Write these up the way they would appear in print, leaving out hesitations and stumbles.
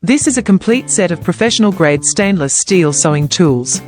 This is a complete set of professional-grade stainless steel sewing tools.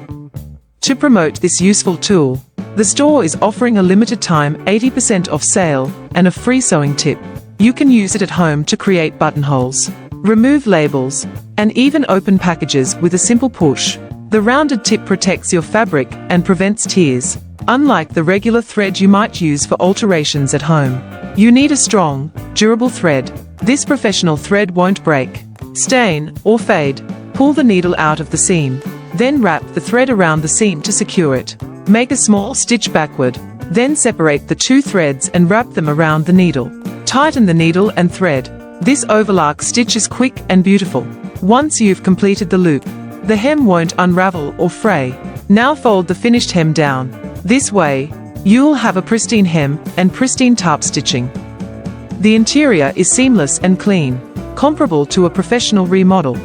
To promote this useful tool, the store is offering a limited-time 80% off sale and a free sewing tip. You can use it at home to create buttonholes, remove labels, and even open packages with a simple push. The rounded tip protects your fabric and prevents tears. Unlike the regular thread you might use for alterations at home, you need a strong, durable thread. This professional thread won't break, stain, or fade. Pull the needle out of the seam. Then wrap the thread around the seam to secure it. Make a small stitch backward. Then separate the two threads and wrap them around the needle. Tighten the needle and thread. This overlock stitch is quick and beautiful. Once you've completed the loop, the hem won't unravel or fray. Now fold the finished hem down. This way, you'll have a pristine hem and pristine top stitching. The interior is seamless and clean, comparable to a professional remodel.